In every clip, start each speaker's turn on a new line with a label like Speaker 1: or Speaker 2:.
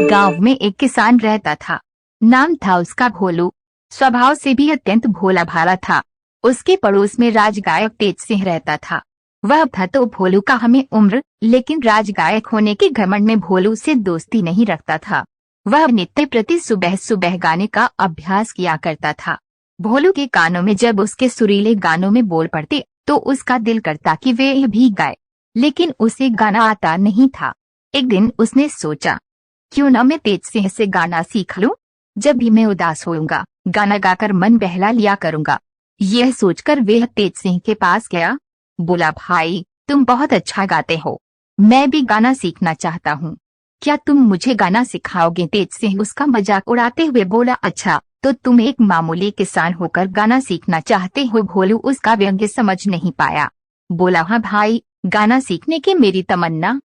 Speaker 1: गांव में एक किसान रहता था। नाम था उसका भोलू। स्वभाव से भी अत्यंत भोला भाला था। उसके पड़ोस में राजगायक तेज सिंह रहता था। वह था तो भोलू का हमें उम्र, लेकिन राजगायक होने के घमंड में भोलू से दोस्ती नहीं रखता था। वह नित्य प्रति सुबह सुबह गाने का अभ्यास किया करता था। भोलू के कानों में जब उसके सुरीले गानों में बोल पड़ते तो उसका दिल करता कि वे भी गाए, लेकिन उसे गाना आता नहीं था। एक दिन उसने सोचा, क्यों न मैं तेज सिंह से गाना सीख लूं। जब भी मैं उदास होऊंगा, गाना गाकर मन बहला लिया करूंगा। यह सोचकर वह तेज सिंह के पास गया। बोला, भाई तुम बहुत अच्छा गाते हो, मैं भी गाना सीखना चाहता हूँ, क्या तुम मुझे गाना सिखाओगे। तेज सिंह उसका मजाक उड़ाते हुए बोला, अच्छा तो तुम एक मामूली किसान होकर गाना सीखना चाहते हो। भोलू उसका व्यंग्य समझ नहीं पाया। बोला, हाँ भाई, गाना सीखने की मेरी तमन्ना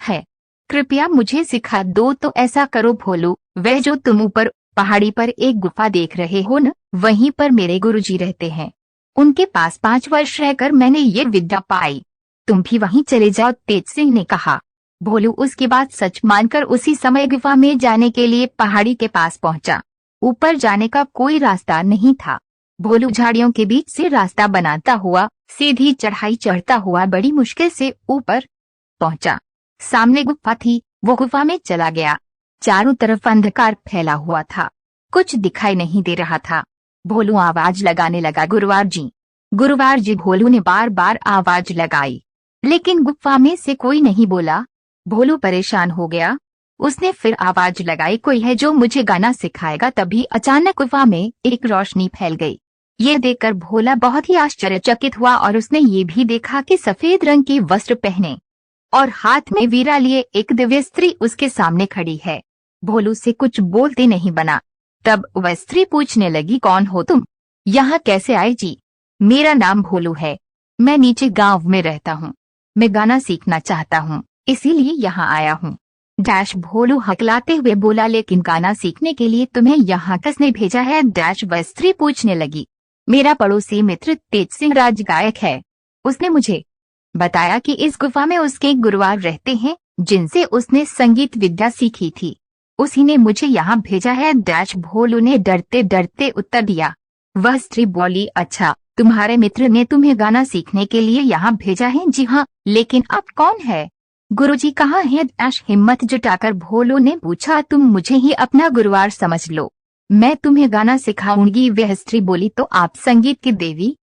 Speaker 1: है, कृपया मुझे सिखा दो। तो ऐसा करो भोलू, वह जो तुम ऊपर पहाड़ी पर एक गुफा देख रहे हो न, वहीं पर मेरे गुरुजी रहते हैं। उनके पास 5 वर्ष रहकर मैंने ये विद्या पाई, तुम भी वहीं चले जाओ। तेज सिंह ने कहा। भोलू उसकी बात सच मानकर उसी समय गुफा में जाने के लिए पहाड़ी के पास पहुंचा। ऊपर जाने का कोई रास्ता नहीं था। भोलू झाड़ियों के बीच से रास्ता बनाता हुआ सीधी चढ़ाई चढ़ता हुआ बड़ी मुश्किल से ऊपर पहुंचा। सामने गुफा थी, वो गुफा में चला गया। चारों तरफ अंधकार फैला हुआ था, कुछ दिखाई नहीं दे रहा था। भोलू आवाज लगाने लगा, गुरुवार जी, गुरुवार जी। भोलू ने बार बार आवाज लगाई, लेकिन गुफा में से कोई नहीं बोला। भोलू परेशान हो गया। उसने फिर आवाज लगाई, कोई है जो मुझे गाना सिखाएगा। तभी अचानक गुफा में एक रोशनी फैल गई। ये देखकर भोला बहुत ही आश्चर्यचकित हुआ और उसने ये भी देखा कि सफेद रंग की वस्त्र पहने और हाथ में वीणा लिए एक दिव्य स्त्री उसके सामने खड़ी है। भोलू से कुछ बोलते नहीं बना। तब वह स्त्री पूछने लगी, कौन हो तुम, यहाँ कैसे आए जी। मेरा नाम भोलू है, मैं नीचे गांव में रहता हूँ, मैं गाना सीखना चाहता हूँ, इसीलिए यहाँ आया हूँ। डैश भोलू हकलाते हुए बोला, लेकिन गाना सीखने के लिए तुम्हें यहाँ किसने भेजा है। डैश वह स्त्री पूछने लगी, मेरा पड़ोसी मित्र तेज सिंह राजगायक है, उसने मुझे बताया कि इस गुफा में उसके गुरुवार रहते हैं जिनसे उसने संगीत विद्या सीखी थी, उसी ने मुझे यहाँ भेजा है। डैश भोलू ने डरते डरते उत्तर दिया। वह स्त्री बोली, अच्छा तुम्हारे मित्र ने तुम्हें गाना सीखने के लिए यहाँ भेजा है। जी हाँ, लेकिन आप कौन है, गुरुजी कहाँ है। डैश हिम्मत जुटाकर भोलू ने पूछा, तुम मुझे ही अपना गुरुवार समझ लो, मैं तुम्हें गाना सिखाऊंगी। वह स्त्री बोली, तो आप संगीत की देवी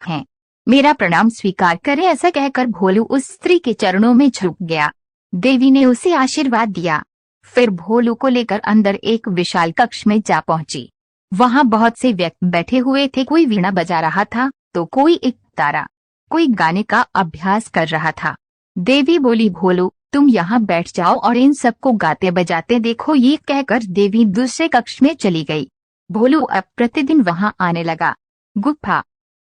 Speaker 1: हैं, मेरा प्रणाम स्वीकार करें। ऐसा कहकर भोलू उस स्त्री के चरणों में झुक गया। देवी ने उसे आशीर्वाद दिया। फिर भोलू को लेकर अंदर एक विशाल कक्ष में जा पहुंची। वहां बहुत से व्यक्ति बैठे हुए थे, कोई वीणा बजा रहा था तो कोई एक तारा, कोई गाने का अभ्यास कर रहा था। देवी बोली, भोलू तुम यहाँ बैठ जाओ और इन सबको गाते बजाते देखो। ये कहकर देवी दूसरे कक्ष में चली गई। भोलू अब प्रतिदिन वहां आने लगा। गुफा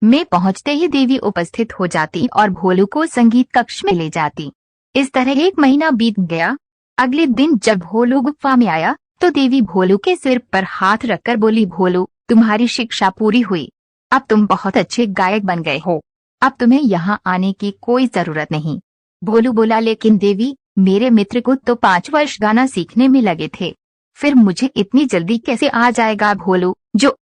Speaker 1: में पहुंचते ही देवी उपस्थित हो जाती और भोलू को संगीत कक्ष में ले जाती। इस तरह 1 महीना बीत गया। अगले दिन जब भोलू गुफा में आया तो देवी भोलू के सिर पर हाथ रखकर बोली, भोलू तुम्हारी शिक्षा पूरी हुई, अब तुम बहुत अच्छे गायक बन गए हो, अब तुम्हें यहाँ आने की कोई जरूरत नहीं। भोलू बोला, लेकिन देवी मेरे मित्र को तो 5 वर्ष गाना सीखने में लगे थे, फिर मुझे इतनी जल्दी कैसे आ जाएगा। भोलू, जो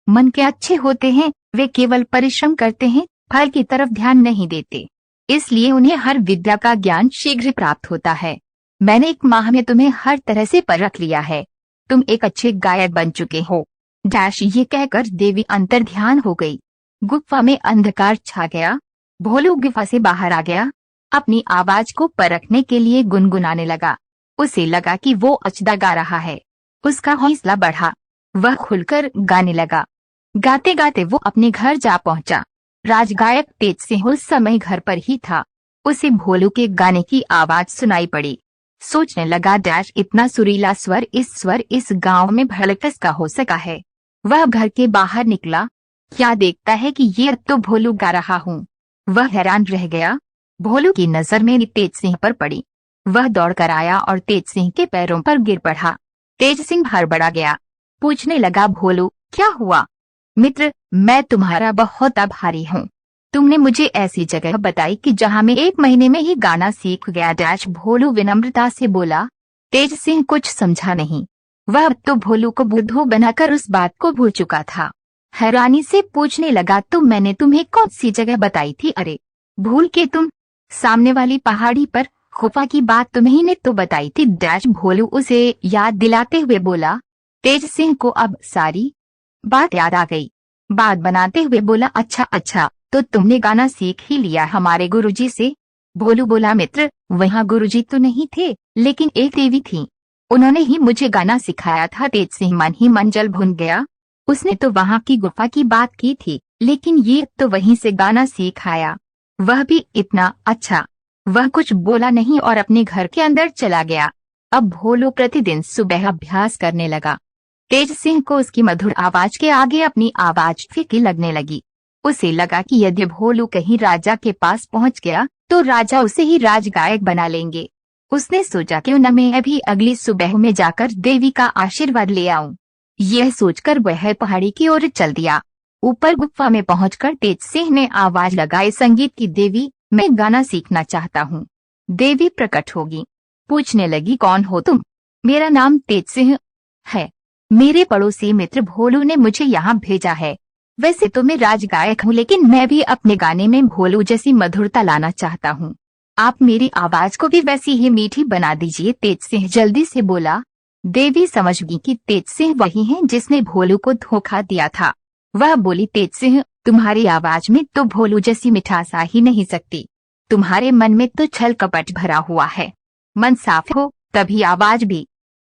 Speaker 1: मन के अच्छे होते हैं वे केवल परिश्रम करते हैं, फल की तरफ ध्यान नहीं देते, इसलिए उन्हें हर विद्या का ज्ञान शीघ्र प्राप्त होता है। मैंने 1 माह में तुम्हें हर तरह से परख लिया है, तुम एक अच्छे गायक बन चुके हो। डैश ये कहकर देवी अंतर्ध्यान हो गई। गुफा में अंधकार छा गया। भोलू गुफा से बाहर आ गया। अपनी आवाज को परखने के लिए गुनगुनाने लगा। उसे लगा कि वो अचदा गा रहा है। उसका हौसला बढ़ा, वह खुलकर गाने लगा। गाते गाते वो अपने घर जा पहुंचा। राजगायक तेज सिंह उस समय घर पर ही था। उसे भोलू के गाने की आवाज सुनाई पड़ी। सोचने लगा, डैश इतना सुरीला स्वर इस गांव में भला किसका हो सका है। वह घर के बाहर निकला, क्या देखता है कि ये तो भोलू गा रहा हूँ। वह हैरान रह गया। भोलू की नजर मेरी तेज सिंह पर पड़ी। वह दौड़कर आया और तेज सिंह के पैरों पर गिर पड़ा। तेज सिंह हड़बड़ा गया, पूछने लगा, भोलू क्या हुआ। मित्र, मैं तुम्हारा बहुत आभारी हूँ, तुमने मुझे ऐसी जगह बताई कि जहाँ मैं 1 महीने में ही गाना सीख गया। डैश भोलू विनम्रता से बोला। तेज सिंह कुछ समझा नहीं। वह अब तो भोलू को बुद्धू बनाकर उस बात को भूल चुका था। हैरानी से पूछने लगा, तो मैंने तुम्हें कौन सी जगह बताई थी? अरे भूल के तुम? सामने वाली पहाड़ी पर गुफा की बात तुम्ही ने तो बताई थी। डैश भोलू उसे याद दिलाते हुए बोला। तेज सिंह को अब सारी बात याद आ गई। बात बनाते हुए बोला, अच्छा, तो तुमने गाना सीख ही लिया हमारे गुरुजी से? भोलू बोला, मित्र वहाँ गुरुजी तो नहीं थे, लेकिन एक देवी थी, उन्होंने ही मुझे गाना सिखाया था। तेज सिंह मन ही मन जल भुन गया। उसने तो वहाँ की गुफा की बात की थी, लेकिन ये तो वहीं से गाना सीख आया, वह भी इतना अच्छा। वह कुछ बोला नहीं और अपने घर के अंदर चला गया। अब भोलू प्रतिदिन सुबह अभ्यास करने लगा। तेज सिंह को उसकी मधुर आवाज के आगे अपनी आवाज फीकी लगने लगी। उसे लगा कि यदि भोलू कहीं राजा के पास पहुंच गया तो राजा उसे ही राजगायक बना लेंगे। उसने सोचा क्यों न मैं अभी अगली सुबह में जाकर देवी का आशीर्वाद ले आऊं। यह सोचकर वह पहाड़ी की ओर चल दिया। ऊपर गुफा में पहुंचकर तेज सिंह ने आवाज लगाई, संगीत की देवी, मैं गाना सीखना चाहता हूँ। देवी प्रकट होगी। पूछने लगी, कौन हो तुम? मेरा नाम तेज सिंह है। मेरे पड़ोसी मित्र भोलू ने मुझे यहाँ भेजा है। वैसे तो मैं राजगायक हूँ, लेकिन मैं भी अपने गाने में भोलू जैसी मधुरता लाना चाहता हूँ। आप मेरी आवाज को भी वैसी ही मीठी बना दीजिए। तेज सिंह जल्दी से बोला। देवी समझ गई कि तेज सिंह वही है जिसने भोलू को धोखा दिया था। वह बोली, तेज सिंह तुम्हारी आवाज में तो भोलू जैसी मिठास आ ही नहीं सकती। तुम्हारे मन में तो छल कपट भरा हुआ है। मन साफ हो तभी आवाज भी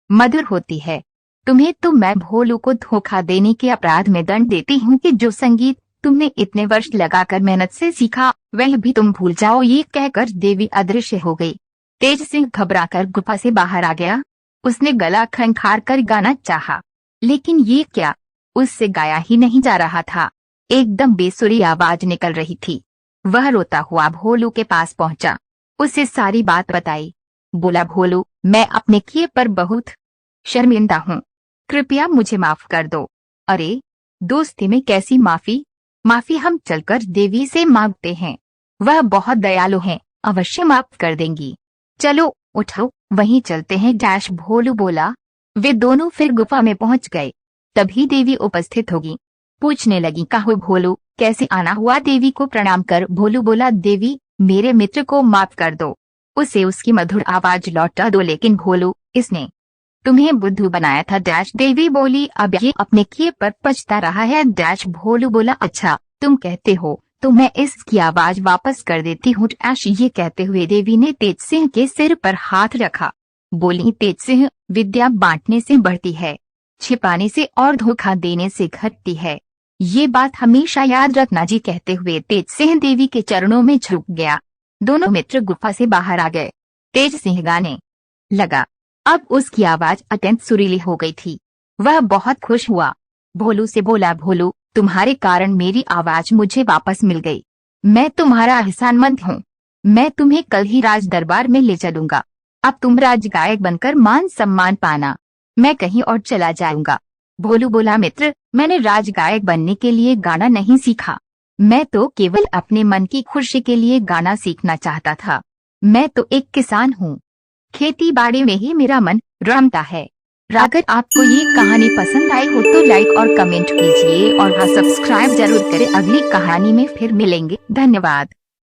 Speaker 1: मधुर होती है। तुम्हें तो मैं भोलू को धोखा देने के अपराध में दंड देती हूँ कि जो संगीत तुमने इतने वर्ष लगाकर मेहनत से सीखा वह भी तुम भूल जाओ। ये कहकर देवी अदृश्य हो गई। तेज सिंह घबराकर गुफा से बाहर आ गया। उसने गला खंखार कर गाना चाहा, लेकिन ये क्या, उससे गाया ही नहीं जा रहा था। एकदम बेसुरी आवाज निकल रही थी। वह रोता हुआ भोलू के पास पहुंचा, उसे सारी बात बताई। बोला, भोलू मैं अपने किए पर बहुत शर्मिंदा हूँ, कृपया मुझे माफ कर दो। अरे दोस्ती में कैसी माफी? माफी हम चलकर देवी से मांगते हैं, वह बहुत दयालु है, अवश्य माफ कर देंगी। चलो उठो वहीं चलते हैं। डैश भोलू बोला। वे दोनों फिर गुफा में पहुंच गए। तभी देवी उपस्थित होगी। पूछने लगी, कहो भोलू कैसे आना हुआ? देवी को प्रणाम कर भोलू बोला, देवी मेरे मित्र को माफ कर दो, उसे उसकी मधुर आवाज लौटा दो। लेकिन भोलू इसने तुम्हें बुद्धू बनाया था। डैश देवी बोली, अब ये अपने किए पर पछता रहा है। डैश भोलू बोला, अच्छा तुम कहते हो तो मैं इसकी आवाज वापस कर देती हूँ। डैश ये कहते हुए देवी ने तेज सिंह के सिर पर हाथ रखा। बोली, तेज सिंह विद्या बांटने से बढ़ती है, छिपाने से और धोखा देने से घटती है, ये बात हमेशा याद रखना जी। कहते हुए तेज सिंह देवी के चरणों में झुक गया। दोनों मित्र गुफा से बाहर आ गए। तेज सिंह गाने लगा। अब उसकी आवाज अत्यंत सुरीली हो गई थी। वह बहुत खुश हुआ। भोलू से बोला, भोलू तुम्हारे कारण मेरी आवाज मुझे वापस मिल गई, मैं तुम्हारा एहसानमंद हूँ। मैं तुम्हें कल ही राज दरबार में ले चलूंगा। अब तुम राजगायक बनकर मान सम्मान पाना, मैं कहीं और चला जाऊंगा। भोलू बोला, मित्र मैंने राजगायक बनने के लिए गाना नहीं सीखा, मैं तो केवल अपने मन की खुशी के लिए गाना सीखना चाहता था। मैं तो एक किसान हूँ, खेती बाड़ी में ही मेरा मन रमता है। अगर आपको ये कहानी पसंद आई हो तो लाइक और कमेंट कीजिए और हाँ सब्सक्राइब जरूर करें। अगली कहानी में फिर मिलेंगे। धन्यवाद।